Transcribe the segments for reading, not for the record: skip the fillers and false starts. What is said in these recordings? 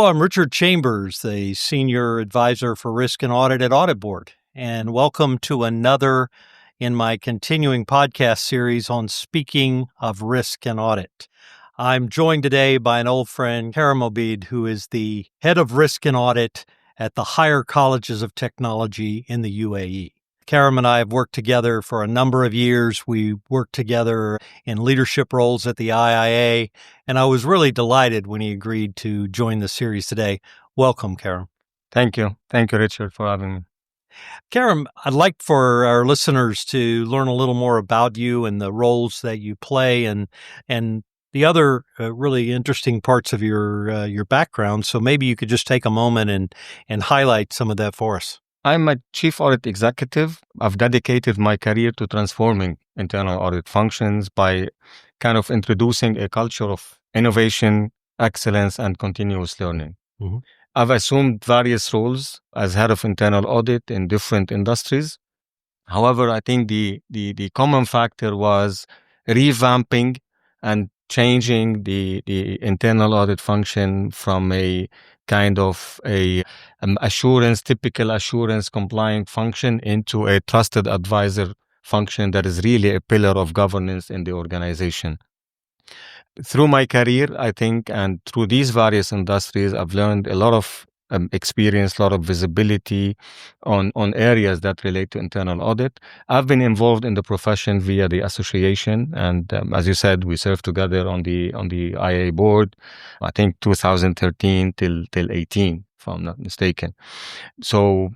Hello, I'm Richard Chambers, the Senior Advisor for Risk and Audit at Audit Board, and welcome to another in my continuing podcast series on speaking of risk and audit. I'm joined today by an old friend, Karem Obeid, who is the Head of Risk and Audit at the Higher Colleges of Technology in the UAE. Karim and I have worked together for a number of years. We worked together in leadership roles at the IIA, and I was really delighted when he agreed to join the series today. Welcome, Karim. Thank you. Thank you, Richard, for having me. Karim, I'd like for our listeners to learn a little more about you and the roles that you play and the other really interesting parts of your background. So maybe you could just take a moment and highlight some of that for us. I'm a Chief Audit Executive. I've dedicated my career to transforming internal audit functions by kind of introducing a culture of innovation, excellence, and continuous learning. Mm-hmm. I've assumed various roles as head of internal audit in different industries. However, I think the common factor was revamping and changing the internal audit function from a kind of typical assurance complying function into a trusted advisor function that is really a pillar of governance in the organization. Through my career, I think, and through these various industries, I've learned a lot of experience, a lot of visibility on areas that relate to internal audit. I've been involved in the profession via the association, and as you said, we served together on the IA board, I think 2013 till 18, if I'm not mistaken. So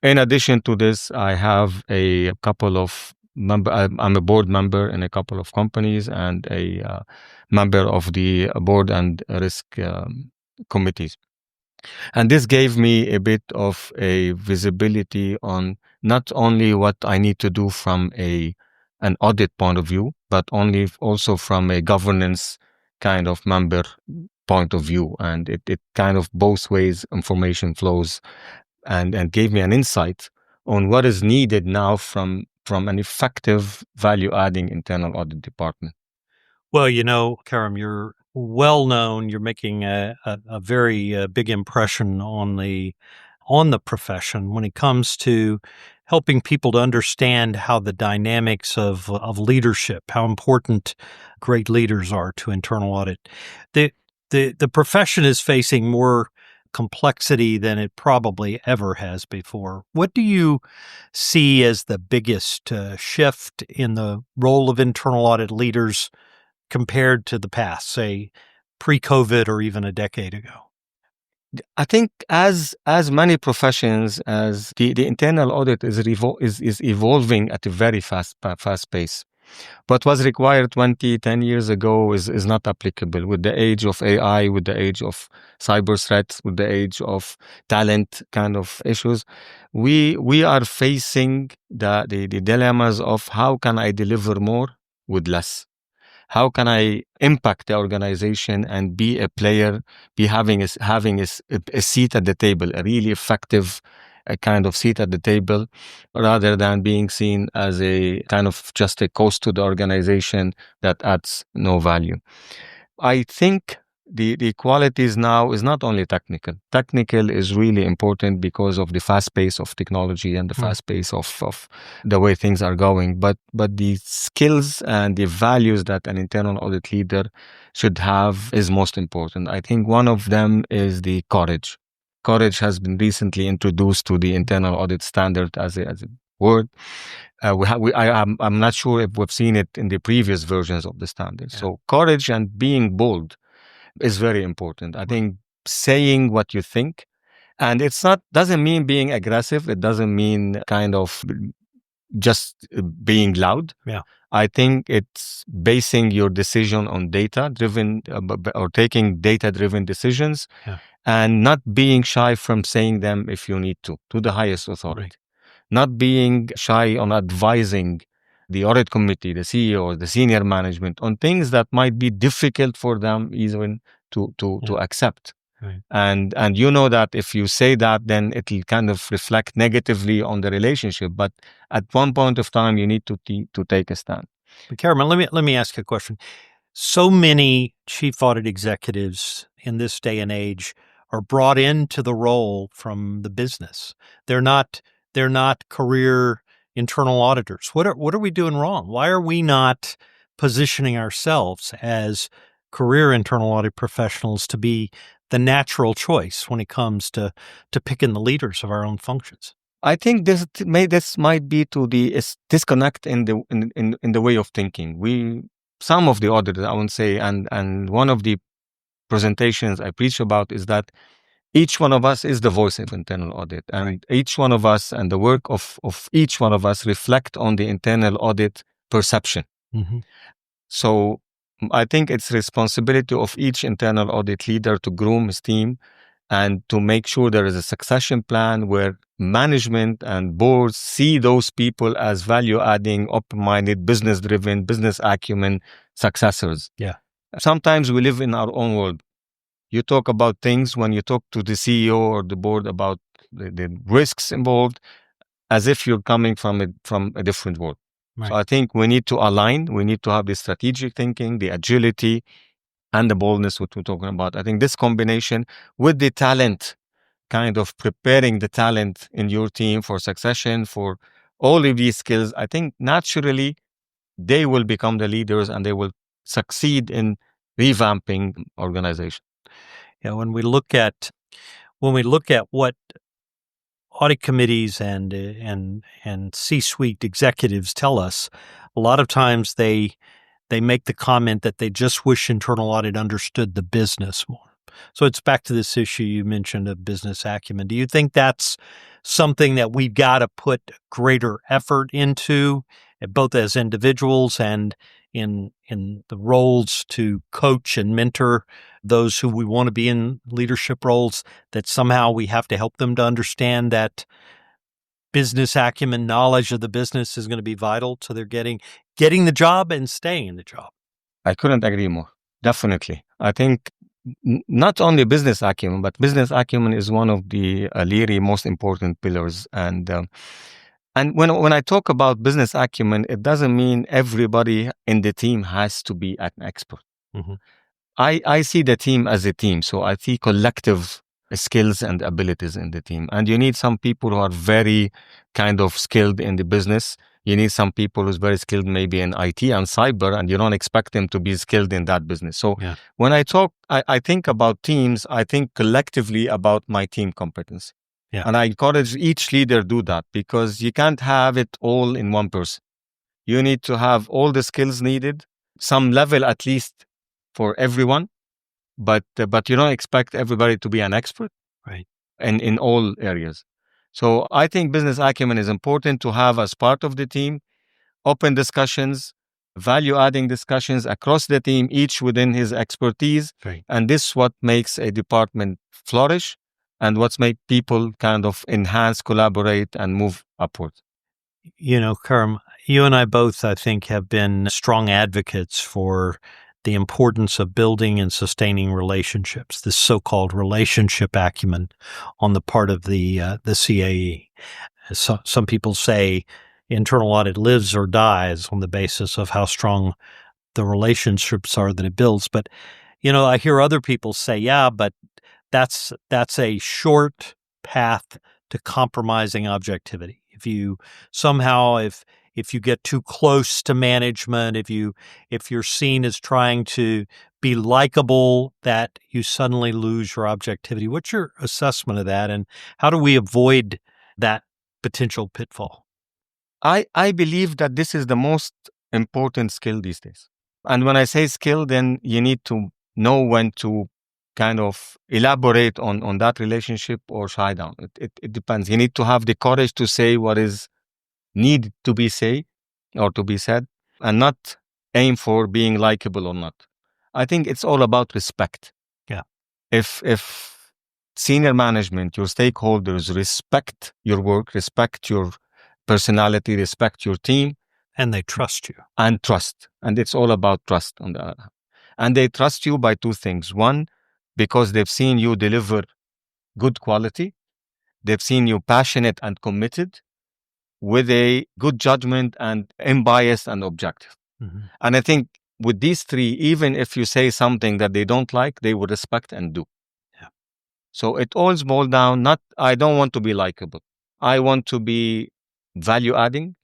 in addition to this, I have a couple of I'm a board member in a couple of companies and a member of the board and risk committees. And this gave me a bit of a visibility on not only what I need to do from an audit point of view, but also from a governance kind of member point of view. And it kind of both ways information flows and gave me an insight on what is needed now from an effective value-adding internal audit department. Well, Karim, you're well known. You're making a very big impression on the profession when it comes to helping people to understand how the dynamics of leadership, how important great leaders are to internal audit. The profession is facing more complexity than it probably ever has before. What do you see as the biggest shift in the role of internal audit leaders compared to the past, say pre-COVID or even a decade ago? I think as many professions, as the internal audit is evolving at a very fast pace. What was required 10 years ago is not applicable with the age of AI, with the age of cyber threats, with the age of talent kind of issues. We are facing the dilemmas of how can I deliver more with less? How can I impact the organization and be a player, be having a seat at the table, a really effective kind of seat at the table, rather than being seen as a kind of just a cost to the organization that adds no value. I think the qualities now is not only technical. Technical is really important because of the fast pace of technology and the fast pace of the way things are going. But the skills and the values that an internal audit leader should have is most important. I think one of them is the courage. Courage has been recently introduced to the internal audit standard as a word. I'm not sure if we've seen it in the previous versions of the standard. Yeah. So courage and being bold is very important. I think saying what you think, and doesn't mean being aggressive. It doesn't mean kind of just being loud. Yeah. I think it's basing your decision on data-driven or taking data-driven decisions, and not being shy from saying them if you need to the highest authority. Right. Not being shy on advising the audit committee, the CEO, the senior management on things that might be difficult for them even to accept. Right. And you know that if you say that, then it will kind of reflect negatively on the relationship. But at one point of time, you need to take a stand. But Karim, let me ask you a question. So many chief audit executives in this day and age are brought into the role from the business. They're not career internal auditors. What are we doing wrong? Why are we not positioning ourselves as career internal audit professionals to be the natural choice when it comes to picking the leaders of our own functions? I think this might be to the disconnect in the way of thinking. Some of the auditors, I would say, and one of the presentations I preach about is that each one of us is the voice of internal audit, and Right. each one of us and the work of each one of us reflect on the internal audit perception. Mm-hmm. So I think it's responsibility of each internal audit leader to groom his team and to make sure there is a succession plan where management and boards see those people as value-adding, open-minded, business-driven, business acumen successors. Yeah. Sometimes we live in our own world. You talk about things when you talk to the CEO or the board about the risks involved as if you're coming from a different world. So Right. I think we need to align. We need to have the strategic thinking, the agility, and the boldness, what we're talking about. I think this combination with the talent, kind of preparing the talent in your team for succession, for all of these skills, I think naturally they will become the leaders and they will succeed in revamping organization. Yeah. When we look at what audit committees and C-suite executives tell us, a lot of times they make the comment that they just wish internal audit understood the business more. So it's back to this issue you mentioned of business acumen. Do you think that's something that we've got to put greater effort into, both as individuals and in the roles to coach and mentor those who we want to be in leadership roles, that somehow we have to help them to understand that business acumen, knowledge of the business is going to be vital to their getting the job and staying in the job? I couldn't agree more. Definitely. I think not only business acumen, but business acumen is one of the Leary most important pillars. And when I talk about business acumen, it doesn't mean everybody in the team has to be an expert. Mm-hmm. I see the team as a team. So I see collective skills and abilities in the team. And you need some people who are very kind of skilled in the business. You need some people who's very skilled maybe in IT and cyber, and you don't expect them to be skilled in that business. So Yeah. when I think about teams, I think collectively about my team competence. Yeah. And I encourage each leader do that because you can't have it all in one person. You need to have all the skills needed, some level at least for everyone, but you don't expect everybody to be an expert Right. in all areas. So I think business acumen is important to have as part of the team, open discussions, value adding discussions across the team, each within his expertise. Right. And this is what makes a department flourish and what's make people kind of enhance, collaborate, and move upward. Karim, you and I both, I think, have been strong advocates for the importance of building and sustaining relationships, this so-called relationship acumen on the part of the CAE. Some people say internal audit lives or dies on the basis of how strong the relationships are that it builds. But, I hear other people say, yeah, but that's a short path to compromising objectivity. If you somehow, if you get too close to management, if you're seen as trying to be likable, that you suddenly lose your objectivity. What's your assessment of that, and how do we avoid that potential pitfall? I believe that this is the most important skill these days. And when I say skill, then you need to know when to kind of elaborate on that relationship or shy down. It depends. You need to have the courage to say what is needed to be said or to be said and not aim for being likable or not. I think it's all about respect. Yeah. If senior management, your stakeholders respect your work, respect your personality, respect your team, And they trust you. and trust. And it's all about trust on the other hand. And they trust you by two things. One, because they've seen you deliver good quality. They've seen you passionate and committed with a good judgment and unbiased and objective. Mm-hmm. And I think with these three, even if you say something that they don't like, they will respect and do. Yeah. So it all boils down, not, I don't want to be likable. I want to be value adding.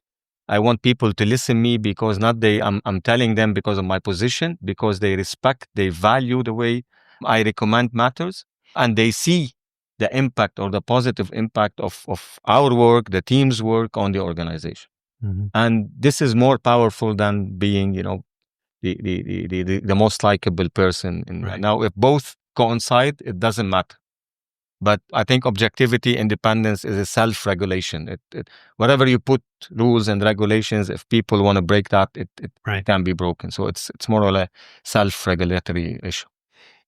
I want people to listen me because not I'm telling them because of my position, because they respect, they value the way I recommend matters, and they see the impact or the positive impact of our work, the team's work on the organization. Mm-hmm. And this is more powerful than being, the most likable person. Right. Now, if both coincide, it doesn't matter. But I think objectivity, independence is a self-regulation. Whatever you put rules and regulations, if people want to break that, it Right. can be broken. So it's more or less self-regulatory issue.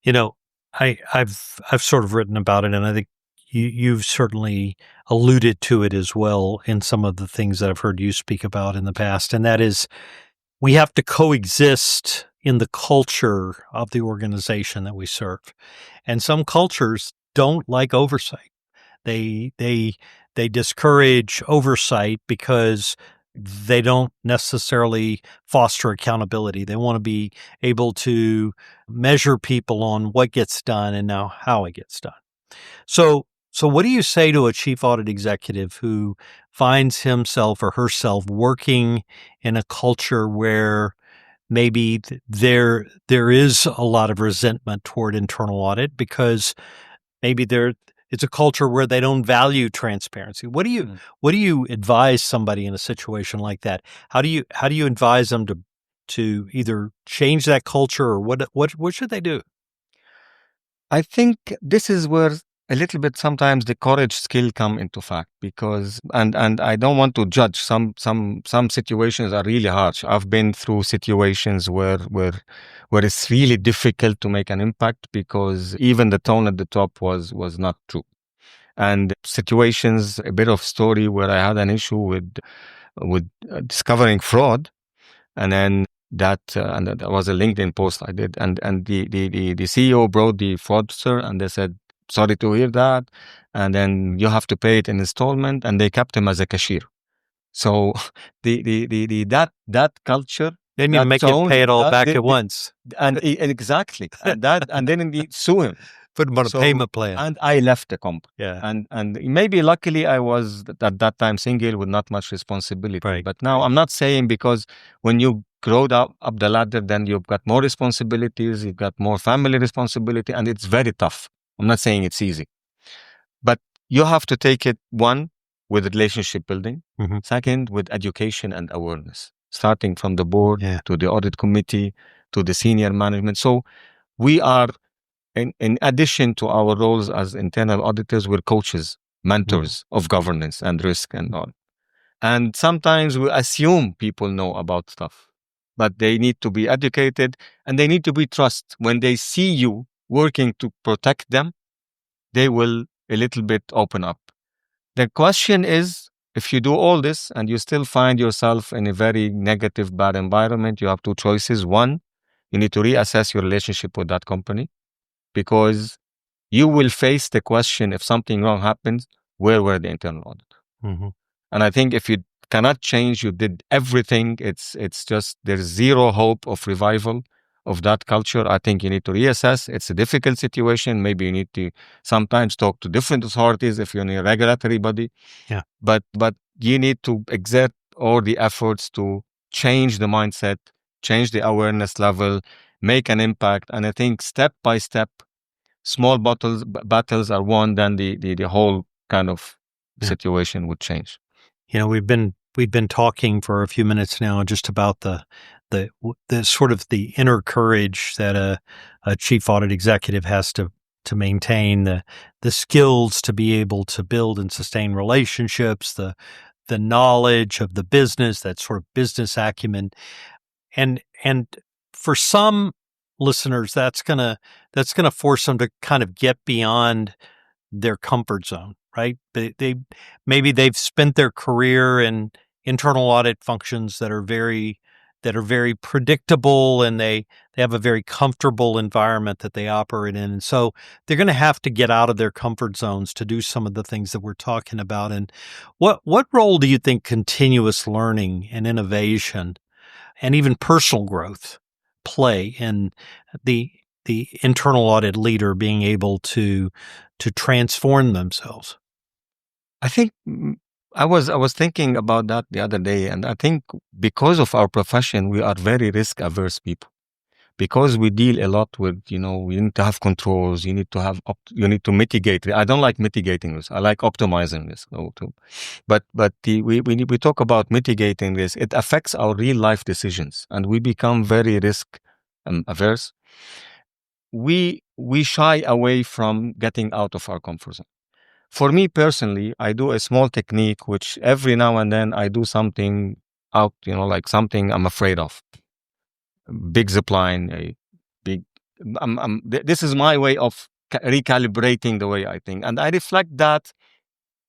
You know, I've sort of written about it, and I think you've certainly alluded to it as well in some of the things that I've heard you speak about in the past, and that is we have to coexist in the culture of the organization that we serve. And some cultures don't like oversight. They they they discourage oversight because they don't necessarily foster accountability. They want to be able to measure people on what gets done and now how it gets done. So what do you say to a chief audit executive who finds himself or herself working in a culture where maybe there is a lot of resentment toward internal audit because maybe it's a culture where they don't value transparency. What do you advise somebody in a situation like that? How do you advise them to either change that culture or what should they do? I think this is where a little bit sometimes the courage skill come into fact, because and I don't want to judge some situations are really harsh. I've been through situations where it's really difficult to make an impact because even the tone at the top was not true. And situations, a bit of story where I had an issue with discovering fraud, and then that was a LinkedIn post I did, and the CEO brought the fraudster, and they said, "Sorry to hear that," and then you have to pay it in installment, and they kept him as a cashier. So the that culture, Then you that make it pay tone, it all back at once. and exactly, and then they sue him. Put them on a So, payment plan. and I left the company. Yeah. And maybe luckily I was at that time single with not much responsibility. Right. But now I'm not saying because when you grow up the ladder, then you've got more responsibilities, you've got more family responsibility, and it's very tough. I'm not saying it's easy, but you have to take it, one, with relationship building, Mm-hmm. second, with education and awareness, starting from the board Yeah. to the audit committee to the senior management. So we are, in addition to our roles as internal auditors, we're coaches, mentors of governance and risk and all. And sometimes we assume people know about stuff, but they need to be educated and they need to be trust. When they see you working to protect them, they will a little bit open up. The question is, if you do all this and you still find yourself in a very negative, bad environment, you have two choices. One, you need to reassess your relationship with that company, because you will face the question, if something wrong happens, where were the internal audit? Mm-hmm. And I think if you cannot change, you did everything. It's just there's zero hope of revival of that culture. I think you need to reassess. It's a difficult situation. Maybe you need to sometimes talk to different authorities if you're in a regulatory body. Yeah. But you need to exert all the efforts to change the mindset, change the awareness level, make an impact. And I think step by step, small battles are won, then the whole kind of situation would change. We've been talking for a few minutes now just about the sort of the inner courage that a chief audit executive has to maintain, the skills to be able to build and sustain relationships, the knowledge of the business, that sort of business acumen. And for some listeners, that's gonna force them to kind of get beyond their comfort zone, right? They maybe they've spent their career in internal audit functions that are very predictable, and they have a very comfortable environment that they operate in. And so they're going to have to get out of their comfort zones to do some of the things that we're talking about. And what role do you think continuous learning and innovation and even personal growth play in the the internal audit leader being able to transform themselves? I think I was thinking about that the other day, and I think because of our profession, we are very risk averse people. Because we deal a lot with, you need to have controls, you need to have, you need to mitigate. I don't like mitigating this. I like optimizing this. We talk about mitigating this. It affects our real life decisions, and we become very risk averse. We shy away from getting out of our comfort zone. For me personally, I do a small technique, which every now and then I do something out, like something I'm afraid of. Big zip line, a big. This is my way of recalibrating the way I think, and I reflect that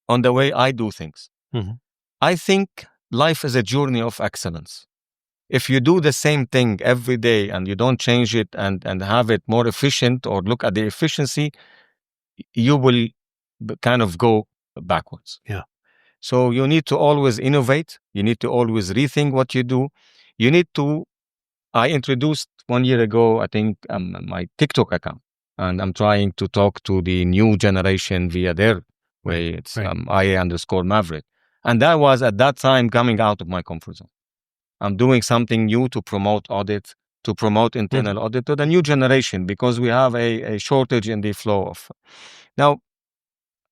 on the way I do things. Mm-hmm. I think life is a journey of excellence. If you do the same thing every day and you don't change it and have it more efficient or look at the efficiency, you will kind of go backwards. Yeah. So you need to always innovate. You need to always rethink what you do. You need to. I introduced 1 year ago, I think, my TikTok account, and I'm trying to talk to the new generation via their way. It's IA_Maverick. And that was at that time coming out of my comfort zone. I'm doing something new to promote audit, to promote internal audit to the new generation, because we have a shortage in the flow of. Now,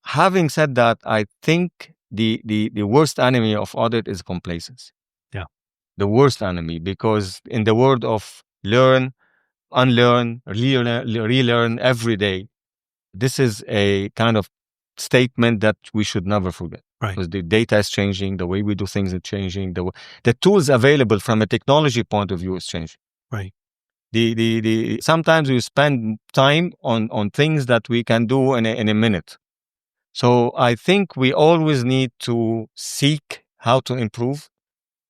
having said that, I think the worst enemy of audit is complacency. Yeah. The worst enemy, because in the world of learn, unlearn, relearn every day, this is a kind of statement that we should never forget. Right. Because the data is changing, the way we do things is changing, the tools available from a technology point of view is changing. Right. Sometimes we spend time on things that we can do in a minute. So I think we always need to seek how to improve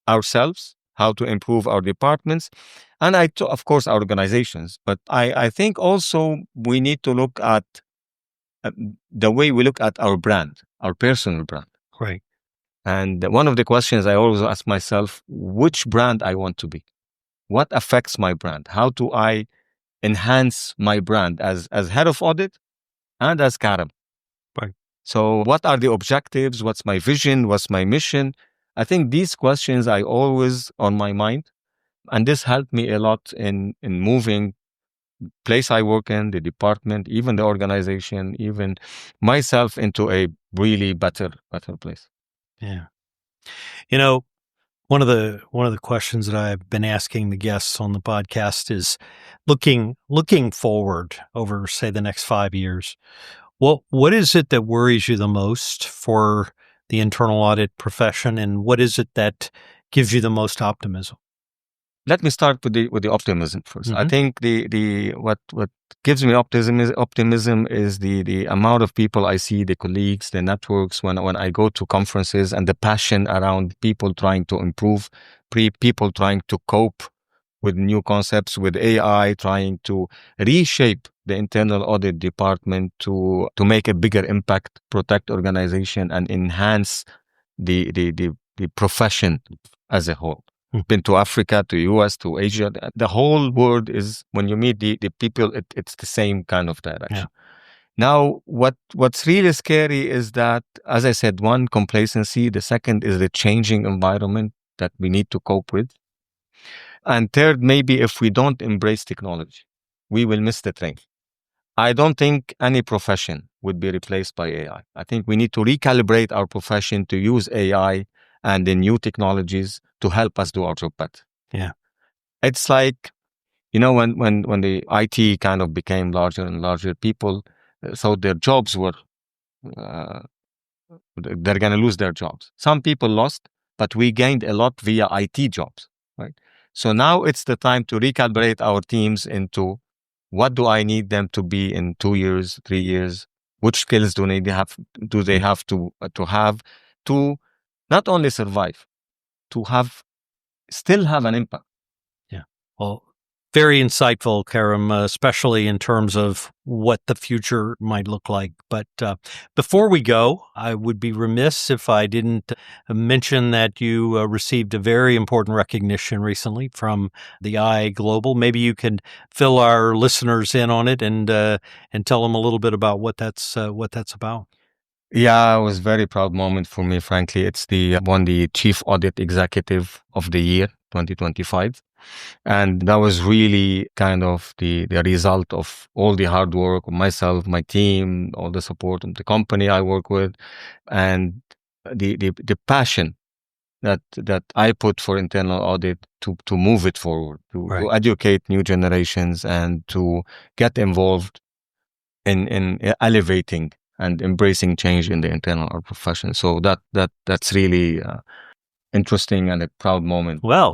ourselves, how to improve our departments, and of course, our organizations. But I think also we need to look at the way we look at our brand, our personal brand. Right. And one of the questions I always ask myself, which brand I want to be? What affects my brand? How do I enhance my brand as head of audit and as Karem? Right. So what are the objectives? What's my vision? What's my mission? I think these questions are always on my mind. And this helped me a lot in moving place I work in, the department, even the organization, even myself into a really better place. Yeah. One of the questions that I've been asking the guests on the podcast is looking forward over, say, the next 5 years. What is it that worries you the most for the internal audit profession, and what is it that gives you the most optimism? Let me start with the optimism first. Mm-hmm. I think what gives me optimism is the amount of people I see, the colleagues, the networks, when I go to conferences, and the passion around people trying to improve, people trying to cope with new concepts, with AI, trying to reshape the internal audit department to make a bigger impact, protect organization, and enhance the profession as a whole. Been to Africa, to US, to Asia. The whole world is, when you meet the people, it's the same kind of direction. Yeah. Now, what's really scary is that, as I said, one, complacency. The second is the changing environment that we need to cope with. And third, maybe if we don't embrace technology, we will miss the train. I don't think any profession would be replaced by AI. I think we need to recalibrate our profession to use AI and the new technologies to help us do our job better. Yeah. It's like, when the IT kind of became larger and larger, people thought their jobs were, they're going to lose their jobs. Some people lost, but we gained a lot via IT jobs, right? So now it's the time to recalibrate our teams into what do I need them to be in 2 years, 3 years? Which skills do they have to have to not only survive, to still have an impact? Yeah. Well, Very insightful, Karim, especially in terms of what the future might look like. But before we go, I would be remiss if I didn't mention that you received a very important recognition recently from the IA Global. Maybe you can fill our listeners in on it and tell them a little bit about what that's about. Yeah, it was a very proud moment for me, frankly. It's the Chief Audit Executive of the Year, 2025. And that was really kind of the result of all the hard work of myself, my team, all the support of the company I work with, and the passion that I put for internal audit to move it forward, to educate new generations and to get involved in elevating and embracing change in the internal audit profession. So that's really interesting and a proud moment. Well,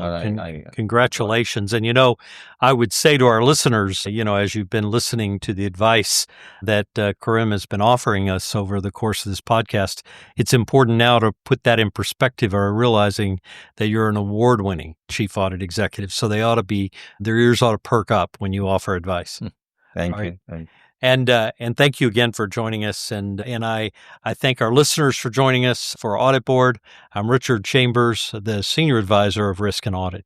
congratulations. And, I would say to our listeners, as you've been listening to the advice that Karim has been offering us over the course of this podcast, it's important now to put that in perspective, or realizing that you're an award-winning Chief Audit Executive. So their ears ought to perk up when you offer advice. Thank you. Thank you. And thank you again for joining us. And I thank our listeners for joining us for Audit Board. I'm Richard Chambers, the Senior Advisor of Risk and Audit.